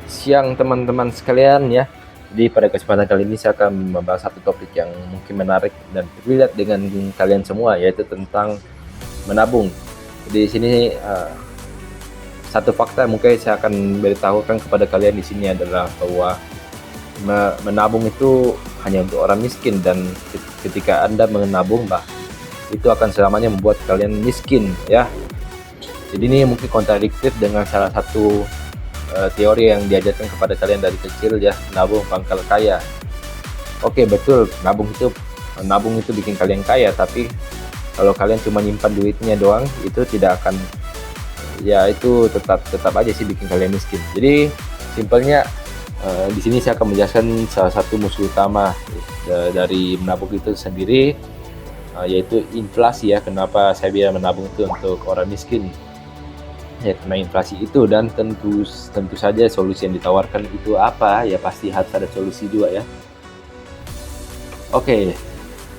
Siang teman-teman sekalian ya. Jadi pada kesempatan kali ini saya akan membahas satu topik yang mungkin menarik dan relate dengan kalian semua, yaitu tentang menabung. Di sini satu fakta yang mungkin saya akan beritahukan kepada kalian di sini adalah bahwa menabung itu hanya untuk orang miskin, dan ketika Anda menabung itu akan selamanya membuat kalian miskin ya. Jadi ini mungkin kontradiktif dengan salah satu teori yang diajarkan kepada kalian dari kecil ya, nabung pangkal kaya. Oke, betul, nabung itu bikin kalian kaya, tapi kalau kalian cuma nyimpan duitnya doang, itu tidak akan, ya itu tetap aja sih bikin kalian miskin. Jadi simpelnya di sini saya akan menjelaskan salah satu musuh utama dari menabung itu sendiri, yaitu inflasi ya. Kenapa saya bilang menabung itu untuk orang miskin? Ya karena inflasi itu, dan tentu saja solusi yang ditawarkan itu apa ya, pasti harus ada solusi juga ya. Oke,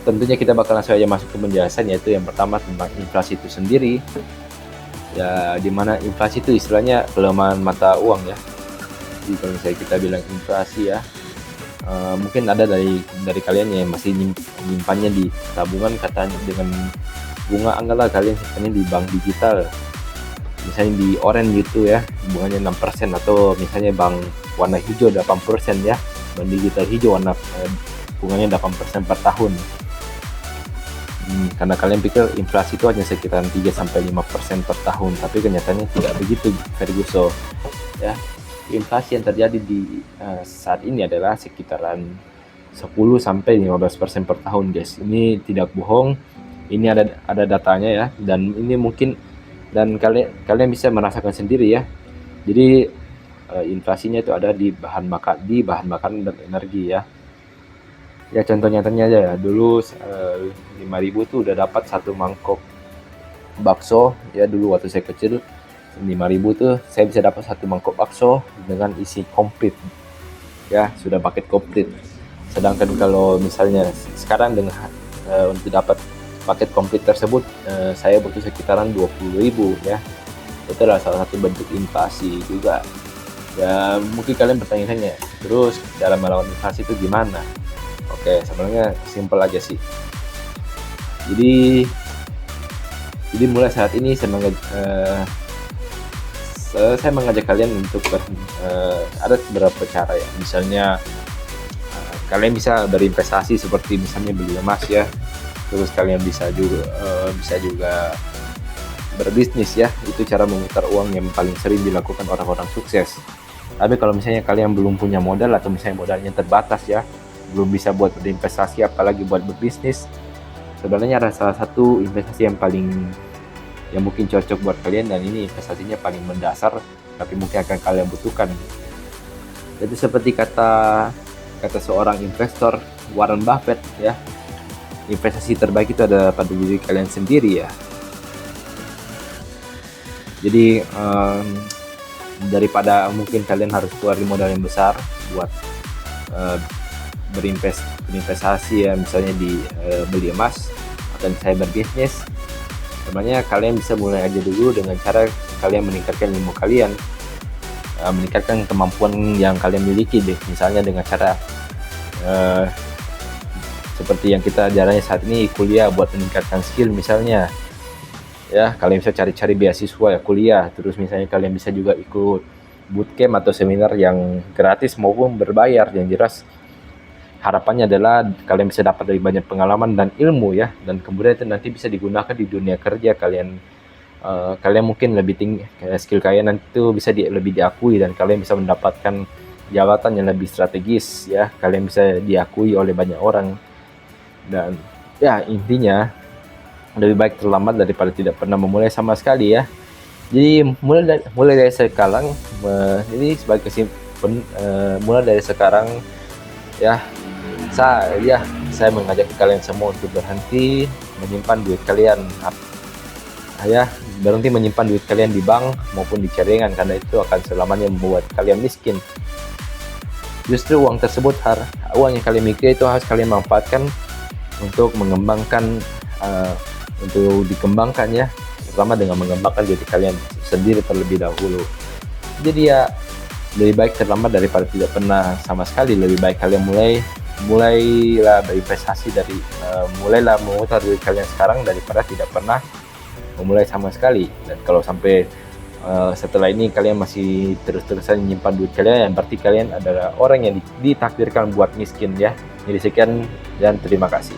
tentunya kita bakal langsung aja masuk ke penjelasan, yaitu yang pertama tentang inflasi itu sendiri ya, dimana inflasi itu istilahnya pelemahan mata uang ya. Jadi kalau misalnya kita bilang inflasi ya, mungkin ada dari kalian yang masih nyimpannya di tabungan, katanya dengan bunga, anggaplah kalian simpannya di bank digital, misalnya di Orange gitu ya, bunganya 6%, atau misalnya bank warna hijau 8% ya, bank digital hijau warna bunganya 8% per tahun. Karena kalian pikir inflasi itu hanya sekitar 3-5% per tahun, tapi kenyataannya tidak begitu, Ferguson ya. Inflasi yang terjadi di saat ini adalah sekitaran 10-15% per tahun, guys. Ini tidak bohong, ini ada datanya ya, dan ini mungkin, dan kalian bisa merasakan sendiri ya. Jadi inflasinya itu ada di bahan makanan dan energi ya. Ya contoh nyatanya aja ya, dulu 5.000 tuh udah dapat satu mangkok bakso ya. Dulu waktu saya kecil 5.000 tuh saya bisa dapat satu mangkok bakso dengan isi komplit ya, sudah paket komplit. Sedangkan kalau misalnya sekarang dengan untuk dapat paket komplit tersebut, saya butuh sekitaran 20.000 ya. Itu adalah salah satu bentuk inflasi juga ya. Mungkin kalian bertanya-tanya, terus dalam melawan inflasi itu gimana? Oke, sebenarnya simpel aja sih. Jadi mulai saat ini saya mengajak kalian untuk ada beberapa cara ya. Misalnya kalian bisa berinvestasi seperti misalnya beli emas ya. Terus kalian bisa juga berbisnis ya. Itu cara memutar uang yang paling sering dilakukan orang-orang sukses. Tapi kalau misalnya kalian belum punya modal, atau misalnya modalnya terbatas ya, belum bisa buat berinvestasi apalagi buat berbisnis, sebenarnya ada salah satu investasi yang mungkin cocok buat kalian, dan ini investasinya paling mendasar tapi mungkin akan kalian butuhkan. Jadi seperti kata seorang investor, Warren Buffett ya, investasi terbaik itu ada pada diri kalian sendiri ya. Jadi daripada mungkin kalian harus keluarin modal yang besar buat berinvestasi ya, misalnya di beli emas atau misalnya berbisnis, sebenarnya kalian bisa mulai aja dulu dengan cara kalian meningkatkan ilmu kalian, meningkatkan kemampuan yang kalian miliki deh. Misalnya dengan cara seperti yang kita jalannya saat ini, kuliah buat meningkatkan skill misalnya ya. Kalian bisa cari-cari beasiswa ya kuliah. Terus misalnya kalian bisa juga ikut bootcamp atau seminar yang gratis maupun berbayar. Yang jelas harapannya adalah kalian bisa dapat dari banyak pengalaman dan ilmu ya, dan kemudian itu nanti bisa digunakan di dunia kerja kalian. Kalian mungkin lebih tinggi, skill kalian nanti itu bisa lebih diakui, dan kalian bisa mendapatkan jabatan yang lebih strategis ya. Kalian bisa diakui oleh banyak orang, dan ya intinya lebih baik terlambat daripada tidak pernah memulai sama sekali ya. Jadi mulai dari sekarang, ini sebagai kesimpulan, mulai dari sekarang ya, saya mengajak kalian semua untuk berhenti menyimpan duit kalian ya, berhenti menyimpan duit kalian di bank maupun di celengan, karena itu akan selamanya membuat kalian miskin. Justru uang tersebut, uang yang kalian miliki itu harus kalian manfaatkan untuk dikembangkan ya, terutama dengan mengembangkan diri kalian sendiri terlebih dahulu. Jadi ya lebih baik terlambat daripada tidak pernah sama sekali. Lebih baik kalian mulailah berinvestasi dari mulailah memutar duit kalian sekarang daripada tidak pernah memulai sama sekali. Dan kalau sampai setelah ini kalian masih terus-terusan menyimpan duit kalian, berarti kalian adalah orang yang ditakdirkan buat miskin ya. Jadi sekian dan terima kasih.